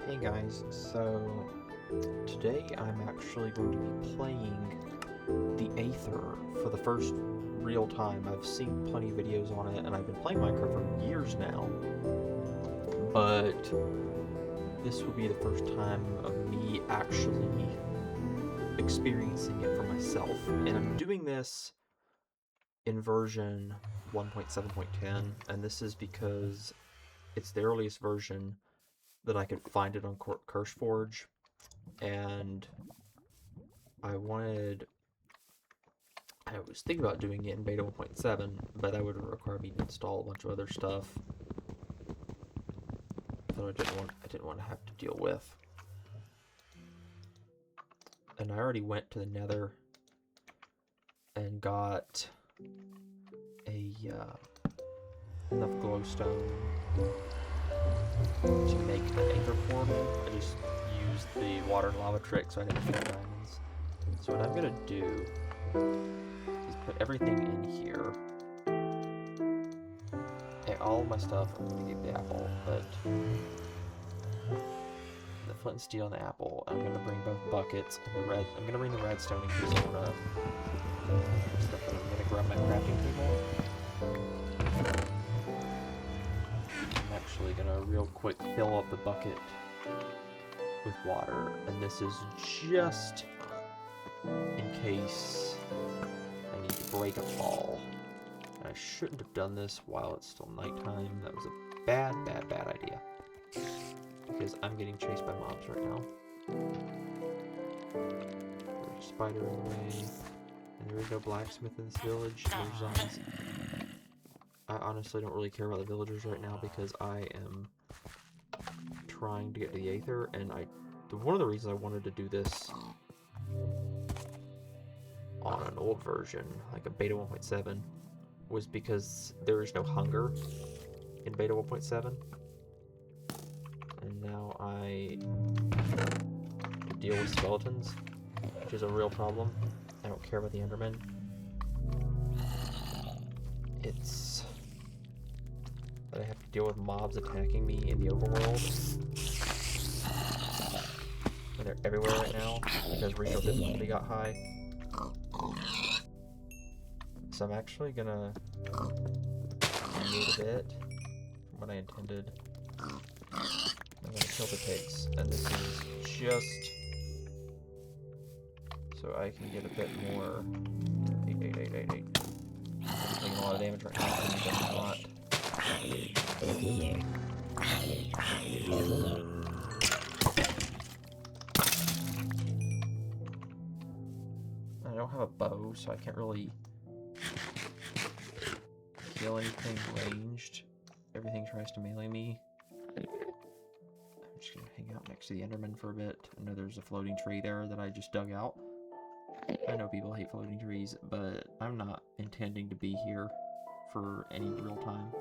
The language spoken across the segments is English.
Hey guys, so today I'm actually going to be playing the Aether for the first real time. I've seen plenty of videos on it and I've been playing Minecraft for years now, but this will be the first time of me actually experiencing it for myself. And I'm doing this in version 1.7.10, and this is because it's the earliest version that I could find it on CurseForge, and I was thinking about doing it in beta 1.7, but that would require me to install a bunch of other stuff that I didn't want to have to deal with. And I already went to the nether and got enough glowstone to make an Aether portal. I just used the water and lava trick, so I didn't have diamonds. So what I'm gonna do is put everything in here. And all my stuff, I'm gonna keep the apple, but the flint and steel and the apple. I'm gonna bring both buckets and the red. I'm gonna bring the redstone in case I wanna stuff. I'm gonna grab my crafting table. I'm actually gonna real quick fill up the bucket with water, and this is just in case I need to break a fall. And I shouldn't have done this while it's still nighttime. That was a bad idea. Because I'm getting chased by mobs right now. There's a spider in the way. And there is no blacksmith in this village. There's zombies. I honestly don't really care about the villagers right now because I am trying to get to the Aether, and one of the reasons I wanted to do this on an old version, like a beta 1.7, was because there is no hunger in beta 1.7. And now I have to deal with skeletons, which is a real problem. I don't care about the Endermen. It's that I have to deal with mobs attacking me in the overworld. And they're everywhere right now because regional difficulty got high. So I'm actually gonna deviate a bit from what I intended. I'm gonna kill the pigs, and this is just so I can get a bit more. 8. I'm taking a lot of damage right now. I'm not. I don't have a bow, so I can't really kill anything ranged. Everything tries to melee me. I'm just gonna hang out next to the Enderman for a bit. I know there's a floating tree there that I just dug out. I know people hate floating trees, but I'm not intending to be here for any real time.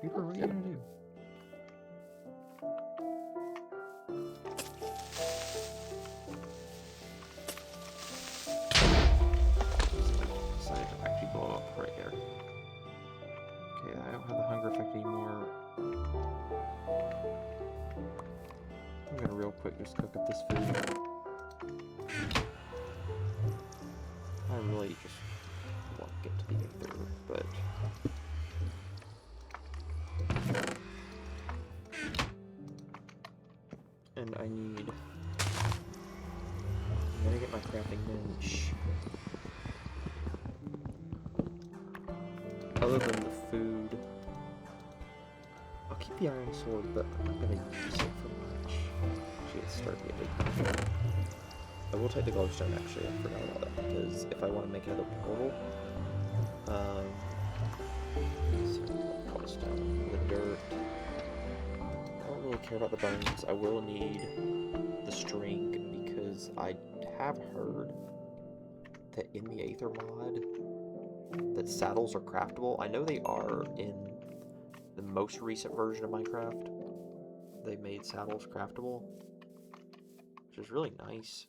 What are you gonna do? Decided to actually blow up right there. Okay, I don't have the hunger effect anymore. I'm gonna real quick just cook up this food. I really just want to get to the Aether, but and I'm gonna get my crafting bench. Other than the food, I'll keep the iron sword, but I'm not gonna use it for much. Actually, it's starting to get big. I will take the glowstone, actually. I forgot about that, because if I want to make another portal, glowstone, the dirt. I don't really care about the bones. I will need the string, because I have heard that in the Aether mod, that saddles are craftable. I know they are in the most recent version of Minecraft. They made saddles craftable, which is really nice.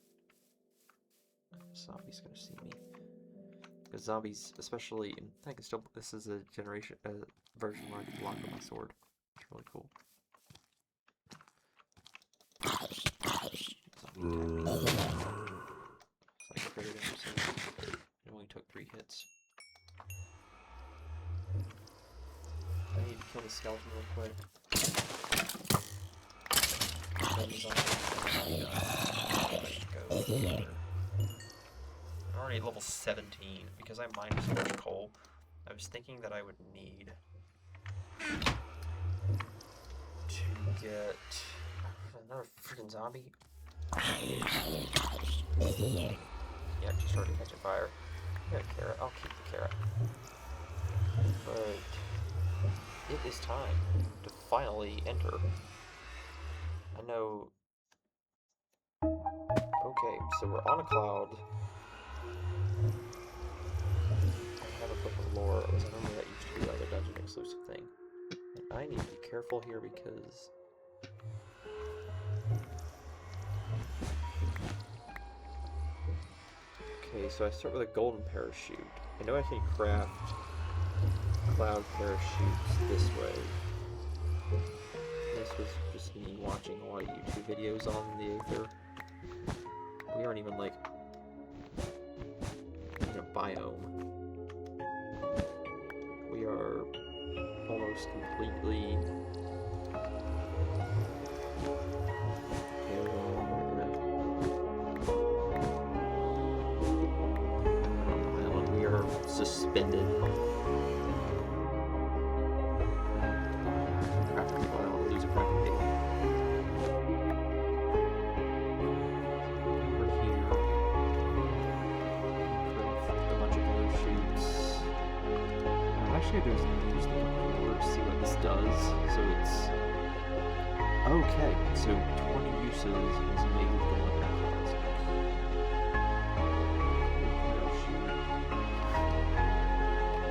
Zombie's gonna see me. Because zombies, especially, I can still, this is a version where I can block with my sword. It's really cool. kill the skeleton real quick. I'm already at level 17 because I mined so much coal. I was thinking that I would need to get another freaking zombie. Yeah, just started catching fire. I got a carrot. I'll keep the carrot. But it is time to finally enter. I know. Okay, so we're on a cloud. I haven't put the lore, as I remember that used to be like a dungeon exclusive thing. And I need to be careful here because okay, so I start with a golden parachute. I know I can craft cloud parachutes this way. This was just me watching a lot of YouTube videos on the Aether. We aren't even like in a biome. We are almost completely island. We are suspended. Crafting table. I don't want to lose a crafting table. Over here, craft a bunch of parachutes. Actually, I do use the board to see what this does. So it's okay. So 20 uses is made with golden parachutes.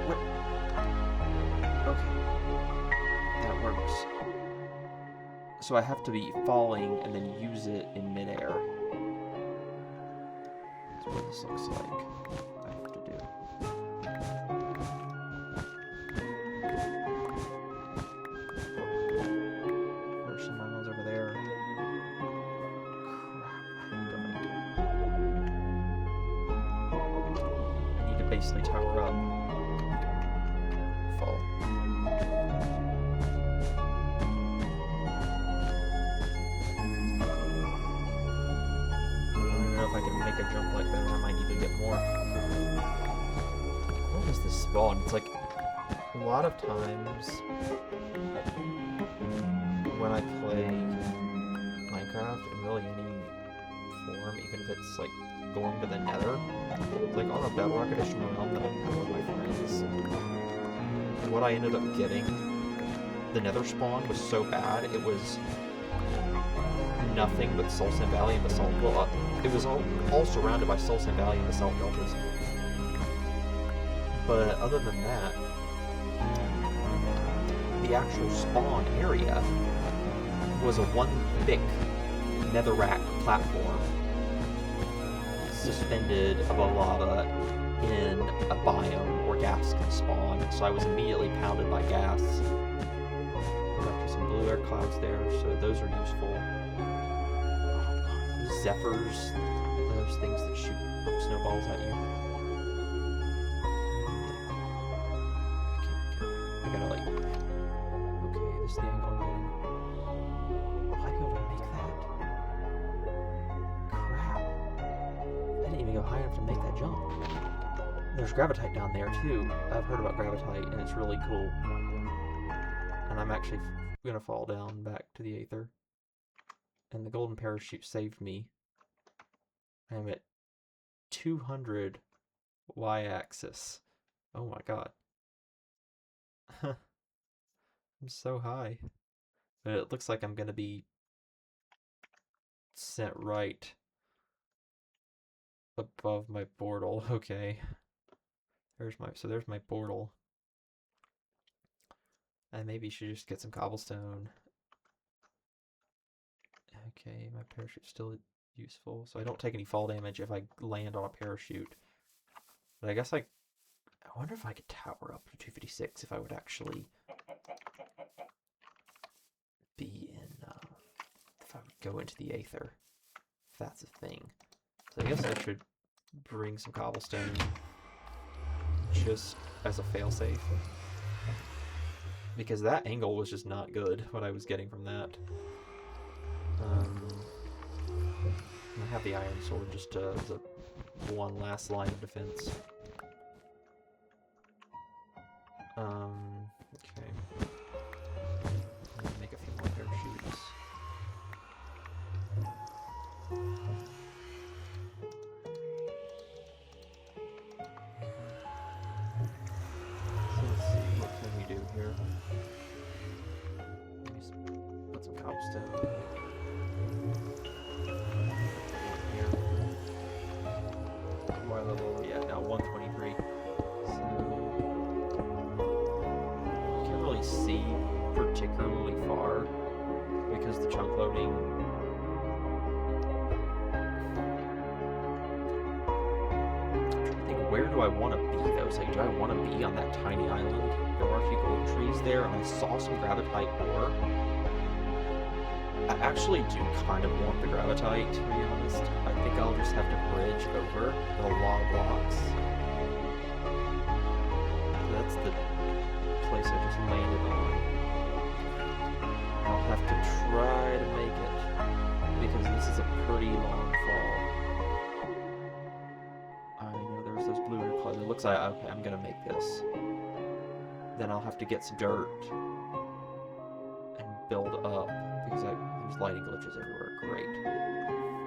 What? Okay, that works. So I have to be falling and then use it in midair. That's what this looks like. I have to do. Basically tower up. Fall. I don't know if I can make a jump like that. I might need to get more. What was this spawn? It's like a lot of times when I play Minecraft in really any form, even if it's like going to the nether, like on a bedrock edition realm that I have with my friends, what I ended up getting, the nether spawn was so bad, it was nothing but Soul Sand Valley and Basalt. Well, it was all surrounded by Soul Sand Valley and Basalt deltas. But other than that, the actual spawn area was a one thick netherrack platform suspended above lava in a biome where gas can spawn, so I was immediately pounded by gas. There's actually some blue air clouds there, so those are useful. Oh god, those zephyrs, those things that shoot snowballs at you. I gotta like, okay, this is the angle I'm getting. Will I be able to make that? Crap. I didn't even go high enough to make that jump. There's gravitite down there too. I've heard about gravitite and it's really cool. And I'm actually gonna fall down back to the Aether. And the golden parachute saved me. I'm at 200 y-axis. Oh my god. I'm so high. But it looks like I'm gonna be sent right above my portal. Okay. There's my portal. I maybe should just get some cobblestone. Okay, my parachute's still useful, so I don't take any fall damage if I land on a parachute. But I guess I wonder if I could tower up to 256 if I would actually be in, if I would go into the Aether, if that's a thing. So I guess I should bring some cobblestone just as a failsafe. Because that angle was just not good, what I was getting from that. I have the iron sword just as a one last line of defense. Okay. I'm gonna make a few more parachutes. So let's see, what can we do here? Let me put some cobblestone here. Y level, yeah, now 123. See particularly far because the chunk loading. I'm trying to think, where do I want to be though? It's like, do I want to be on that tiny island? There are a few gold trees there, and I saw some gravitite ore. I actually do kind of want the gravitite, to be honest. I think I'll just have to bridge over the lava blocks. That's the place I just landed on. I'll have to try to make it because this is a pretty long fall. I know there's those blue clouds. It looks like, okay, I'm gonna make this. Then I'll have to get some dirt and build up because there's lighting glitches everywhere. Great.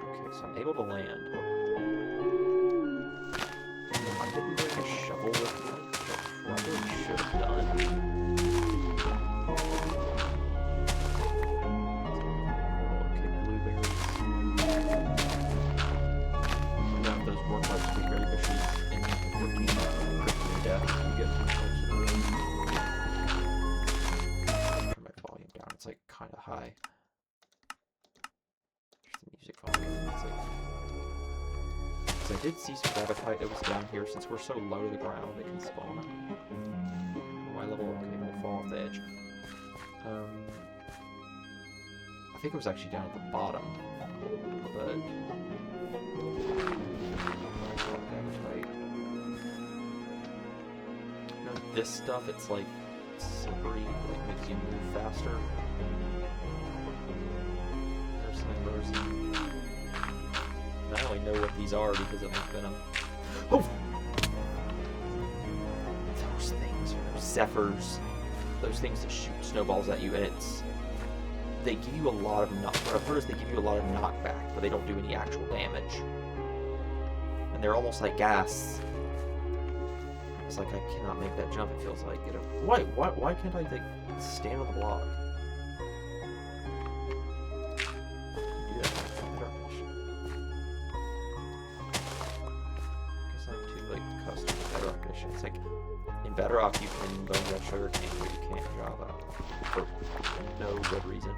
Okay, so I'm able to land. I didn't bring a shovel with me. Probably should have done. Okay, blueberries. I don't know if those work like sweet berry bushes in 14 quickly death when you get too close to them. Turn my volume down, it's like kind of high. There's the music volume. It's like... So I did see some gravitite that was down here. Since we're so low to the ground, it can spawn. My level, okay, don't fall off the edge. I think it was actually down at the bottom, but... You know, this stuff, it's like slippery, like makes you move faster. There's something rosy. I only know what these are because of my venom. Oh! Those things are those zephyrs. Those things that shoot snowballs at you, and they give you a lot of what I've heard is they give you a lot of knockback, but they don't do any actual damage. And they're almost like gas. It's like I cannot make that jump, it feels like. You know, why can't I like stand on the block? It's like, in Bedrock you can bone that sugar cane, but you can't in Java. For no good reason.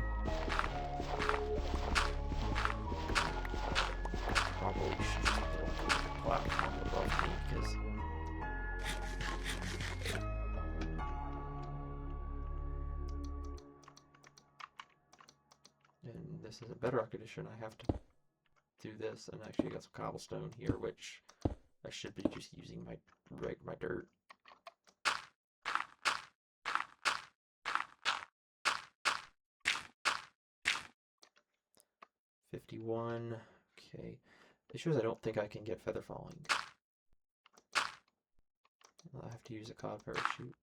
Probably should just build a platform above me, because... And this is a Bedrock edition, I have to do this, and actually got some cobblestone here, which I should be just using my dirt. 51. Okay. Issue is I don't think I can get feather falling. I'll have to use a cod parachute.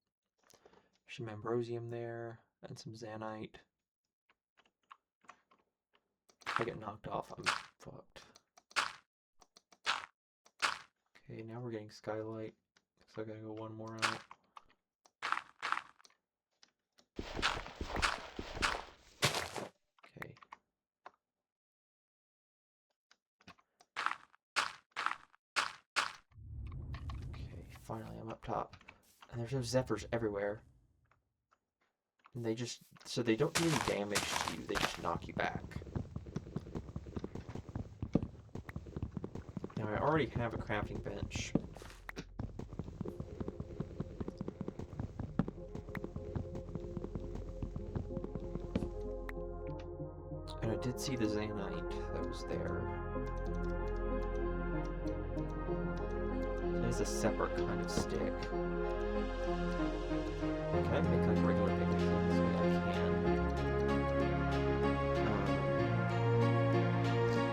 Some ambrosium there, and some zanite. If I get knocked off, I'm fucked. Okay, now we're getting skylight. So I gotta go one more out. Okay. Okay, finally I'm up top. And there's those zephyrs everywhere. And they just, so they don't do any damage to you, they just knock you back. Now I already have a crafting bench. And I I did see the Zanite that was there. It is a separate kind of stick. Can I make like regular pickaxes? Yeah, I can.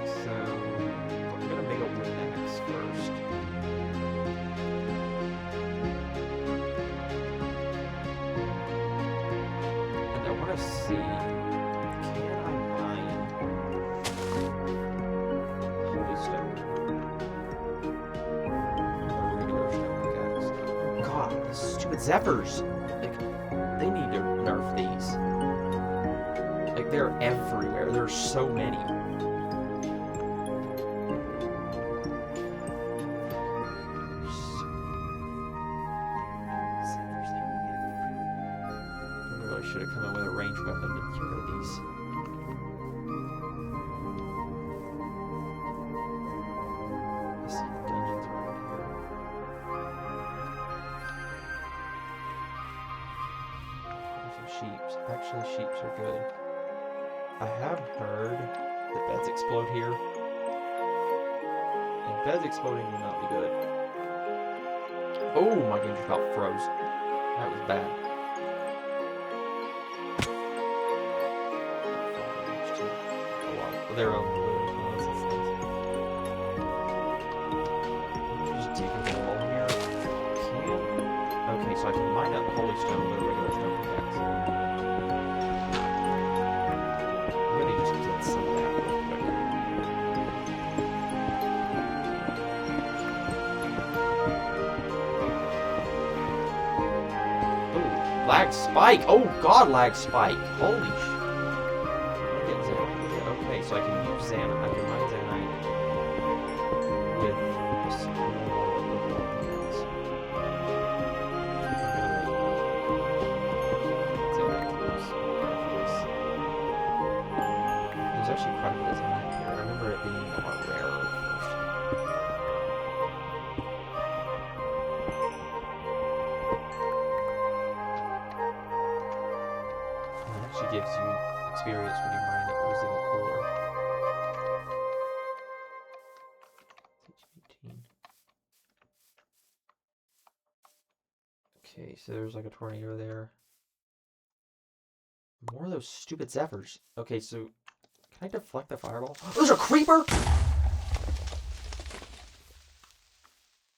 So we're gonna make a wooden axe first. And I want to see, can I mine holy stone? A regular stone pickaxe. Oh god, these stupid zephyrs! Like, they need to nerf these. Like, they're everywhere. There's so many. Should have come in with a ranged weapon to get rid of these. I see dungeons around here. There's some sheeps. Actually, sheeps are good. I have heard that beds explode here. And beds exploding would not be good. Oh, my game just about froze. That was bad. Their own balloons. Just dig a wall here. Okay, so I can mine up holy stone with a regular stone pickaxe. Really just get some of that real quick. Oh, lag spike! Oh god, lag spike! Holy shit. So I can use Zanite, I can mine Zanite with this There's actually quite a bit of Zanite here. I remember it being a lot rarer at first. And it actually gives you experience when you mine it, using it cooler. Okay, so there's like a tornado there. More of those stupid zephyrs. Okay, so can I deflect the fireball? Oh, there's a creeper!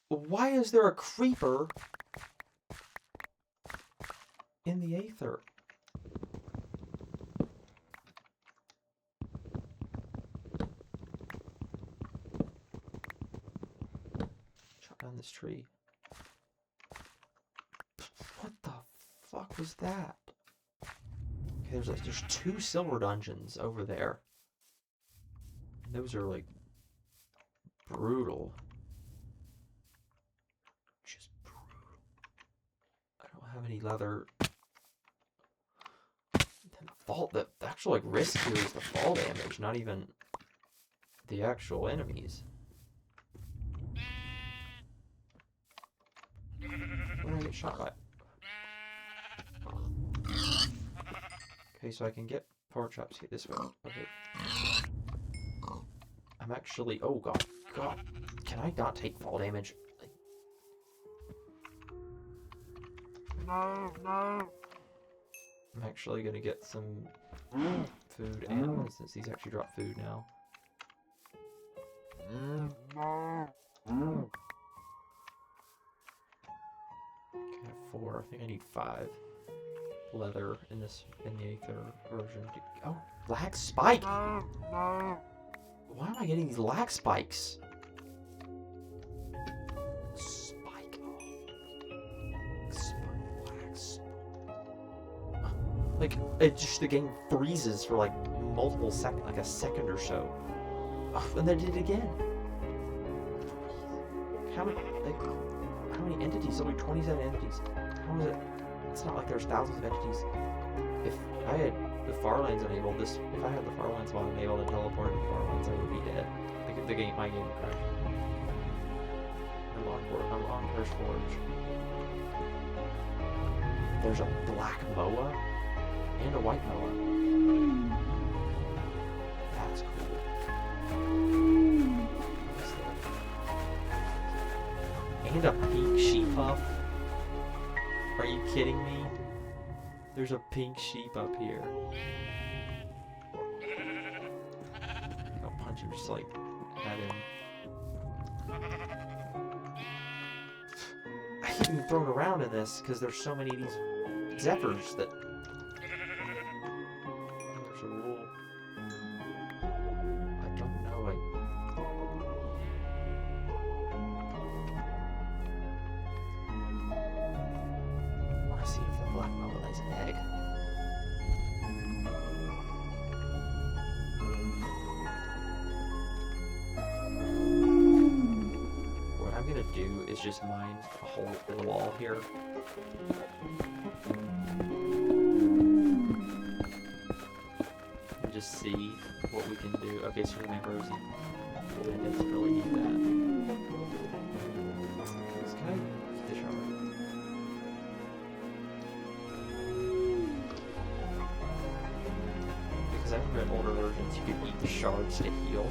Why is there a creeper in the Aether? Chop down this tree. What the fuck was that? Okay, there's two silver dungeons over there. And those are like brutal. Just brutal. I don't have any leather. The actual like risk here is the fall damage, not even the actual enemies. What did I get shot by? Okay, so I can get pork chops here this way. Okay. I'm actually... Oh, God. God. Can I not take fall damage? No. I'm actually gonna get some food and since these actually drop food now. Okay, I have 4. I think I need 5 leather in the Aether version. Oh, lag spike! No. Why am I getting these lag spikes? Spike. Lag spike. Like, the game freezes for like multiple seconds, like a second or so. And then did it again. How many entities? Only 27 entities. How is it? It's not like there's thousands of entities. If I had the Farlands enabled, if I had the Farlands mod enabled and teleported to Farlands, I would be dead. My game would crash. I'm on Curse Forge. There's a black moa and a white moa. And a pink sheep puff. Are you kidding me? There's a pink sheep up here. I'll punch him just like at him. I keep being thrown around in this because there's so many of these zephyrs that... There's a little... I don't know, I want to see if the black mamba lays an egg. What I'm gonna do is just mine a hole in the wall here. And just see what we can do. Okay, so my Rosie. I didn't really need that. Can I eat the shard? Because I remember in older versions you could eat the shards to heal.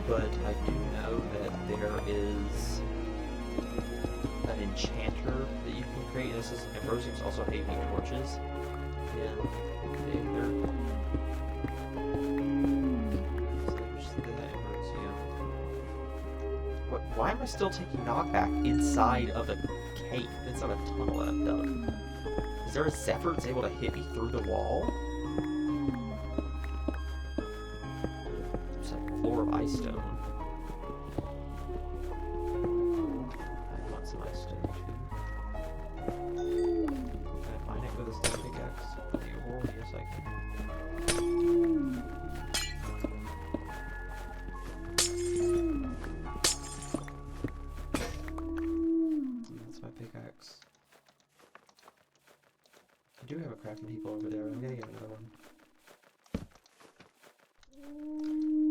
But I do know that there is an enchanter that you can create. This is Ambrosium's also having torches in Aether. So there's the Ambrosium. What? Why am I still taking knockback inside of a cave, inside of a tunnel that I've dug? Is there a zephyr that's able to hit me through the wall? There's a floor of ice stone. I want some ice stone too. Can I mine it with a stone pickaxe? Oh, yes I can. That's my pickaxe. I do have a crafting table over there. I'm gonna get another one.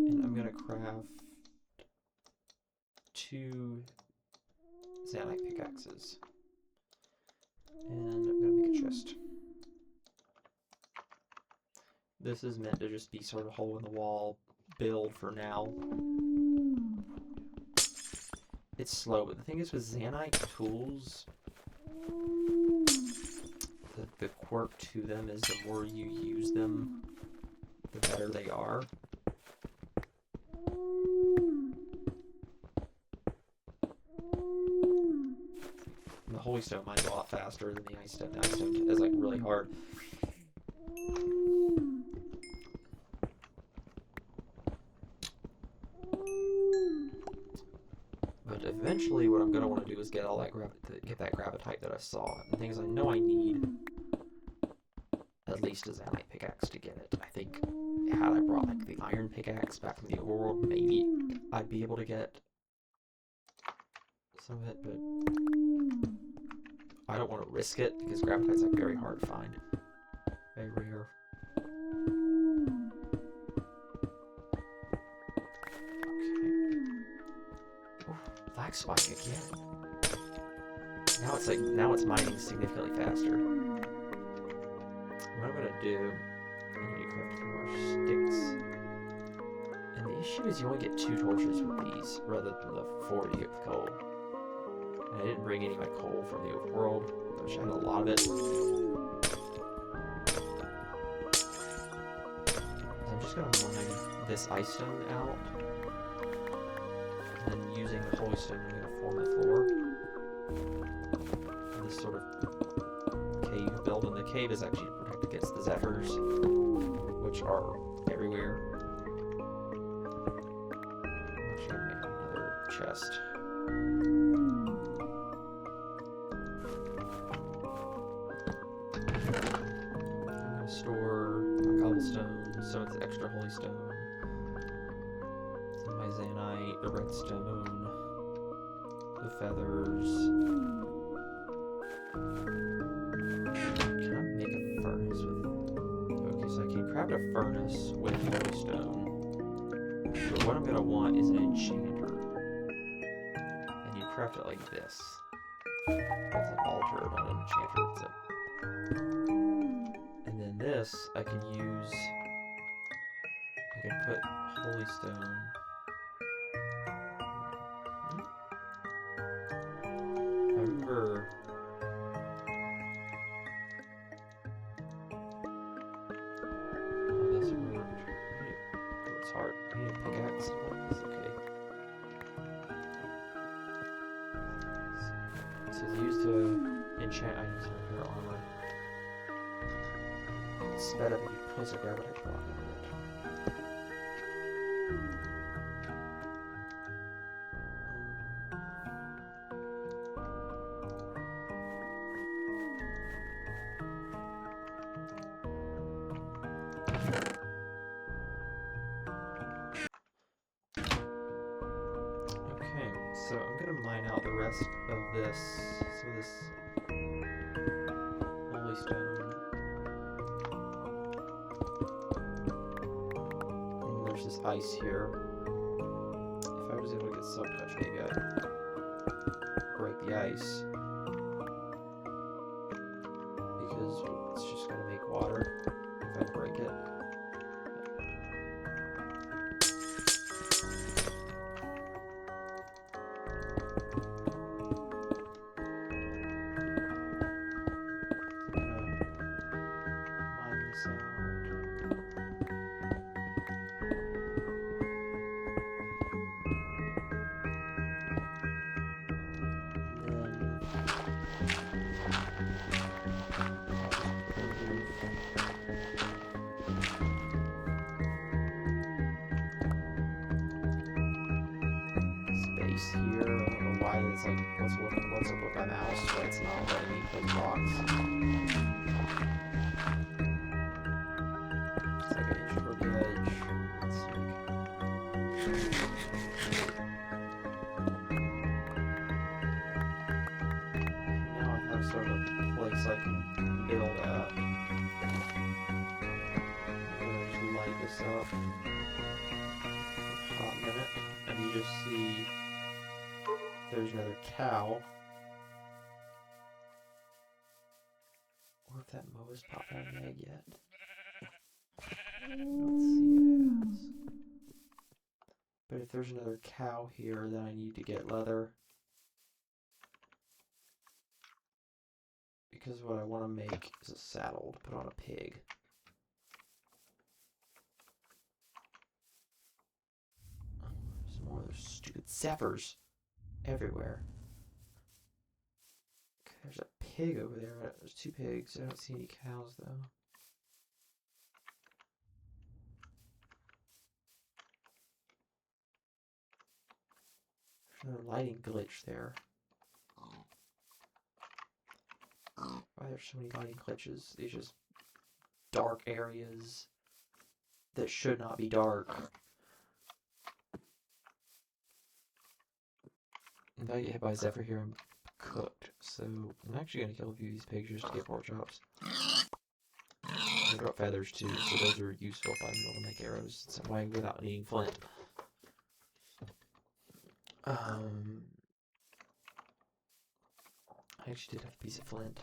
And I'm gonna craft 2 Zanite pickaxes. And I'm gonna make a chest. This is meant to just be sort of hole in the wall build for now. It's slow, but the thing is with Zanite tools, the quirk to them is the more you use them, the better they are. The Holy Stone mine's a lot faster than the Ice Stone. The Ice Stone is like really hard. But eventually what I'm going to want to do is get all that get that gravitite that I saw. And the thing is, I know I need at least a Zanite pickaxe to get it. I think had I brought like the iron pickaxe back from the overworld, maybe I'd be able to get some of it, but I don't want to risk it because gravitite's like very hard to find. Very rare. Black spike again. Now it's mining significantly faster. What I'm gonna do, I need to craft 2 more sticks. And the issue is you only get 2 torches with these, rather than the 4 you get with coal. And I didn't bring any of my coal from the overworld. I wish I had a lot of it. So I'm just gonna mine this ice stone out. And then using the holy stone, I'm gonna form my floor. This sort of cave build, and the cave is actually to protect against the zephyrs, which are everywhere. I'm actually gonna make another chest. I'm gonna store my cobblestone, so it's extra holy stone. My Zanite, the redstone, the feathers. Can I make a furnace with... Okay, so I can craft a furnace with holy stone. But what I'm going to want is an enchanter. And you craft it like this. That's an altar, not an enchanter. It's a... And then this, I can use stone. I remember... Oh, this worked. It's hard. I need a pickaxe. Okay. So it's used to enchant items and repair armor. It's better than you place a gravity block over it. Okay, so I'm gonna mine out the rest of this, some of this holy stone. And there's this ice here. If I was able to get silk touch, maybe I'd break the ice. Because it's just gonna make water if I break it. Here. I don't know why it's like what's up with my mouse, but it's not letting me click blocks. It's like an inch toward the edge. Now I have sort of a place I can build at. I'm gonna just light this up for a hot minute, and you just see there's another cow. Or if that moe has popped out an egg yet. Let's see, it has. But if there's another cow here, then I need to get leather. Because what I want to make is a saddle to put on a pig. Oh, there's more of those stupid zephyrs everywhere. Okay, there's a pig over there. There's two pigs. I don't see any cows though. There's another lighting glitch there. Why there's so many lighting glitches? These just dark areas that should not be dark. If I get hit by a zephyr here, I'm cooked. So I'm actually gonna kill a few of these pigs just to get pork chops. I drop feathers too, so those are useful if I'm able to make arrows in some way without needing flint. I actually did have a piece of flint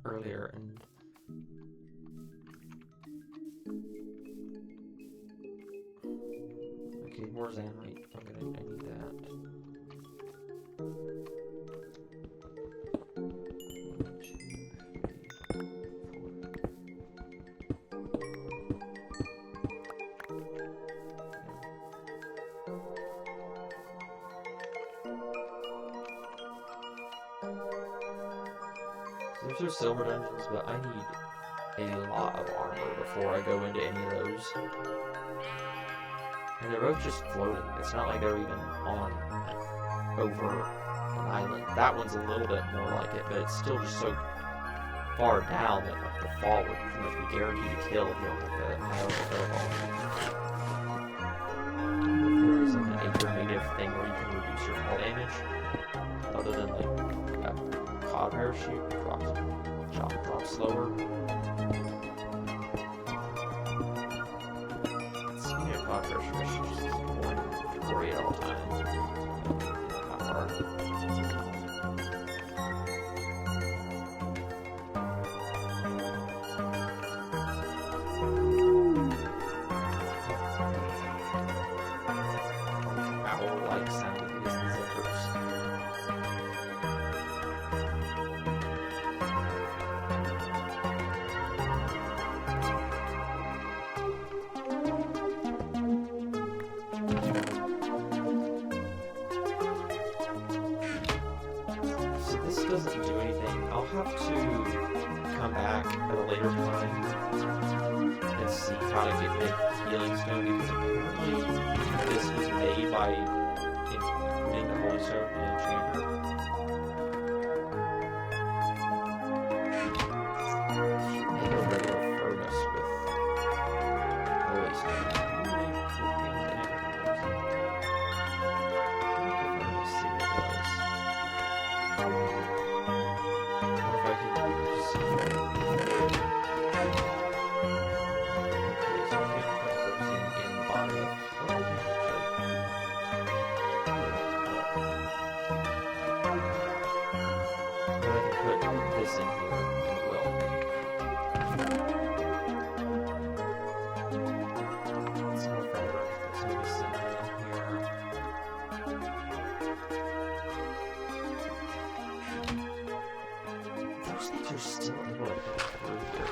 earlier, and okay, more zanite. I need that. There's silver dungeons, but I need a lot of armor before I go into any of those. And they're both just floating. It's not like they're even on, over an island. That one's a little bit more like it, but it's still just so far down that like, the fall would pretty much be guaranteed to kill if you don't have the high level fall. There is like an Aether native thing where you can reduce your fall damage, other than like a cod parachute drops slower. Speaking of cod parachute, I should just keep going to worry at all times. Not hard. I'll have to come back at a later time and see how to make healing stone, because apparently this was made by putting the holy stone in an enchanter. Make a regular furnace with holy stone. Make things in it. Make a furnace, see what it does. What if I could use... Okay, so I can't put roasting in the bottom of... Oh, I can actually. But I can put this in here, and it will. Some more feather. Put some of this cinnamon in here. Those things are still able to go through here.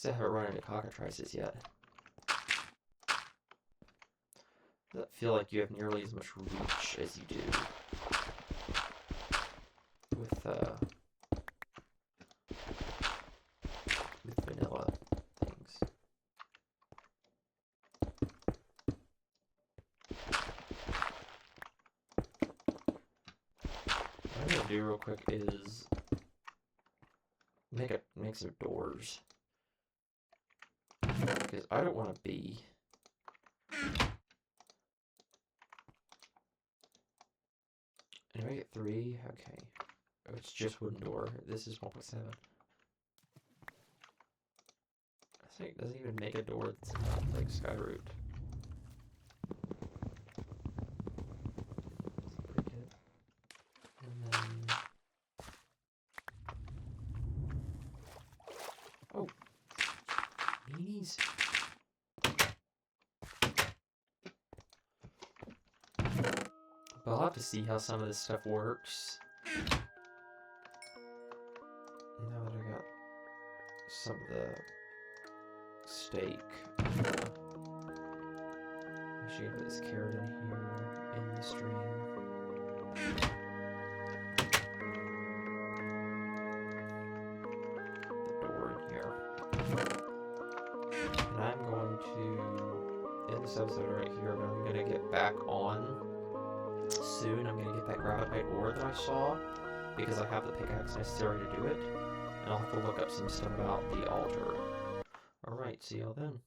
I haven't run into cockatrices yet. Does that feel like you have nearly as much reach as you do with vanilla things? What I'm gonna do real quick is make some doors. Because I don't want to be... And I get 3? Okay. Oh, it's just wooden door. This is 1.7. I think it doesn't even make a door that's not like Skyroot. Break it. And then... Oh! Meanies. But I'll have to see how some of this stuff works. Now that I got some of the steak. I should put this carrot in here in the stream. The door in here. And I'm going to end this episode right here, but I'm going to get back on soon. I'm going to get that graphite ore that I saw, because I have the pickaxe necessary to do it. And I'll have to look up some stuff about the altar. Alright, see y'all then.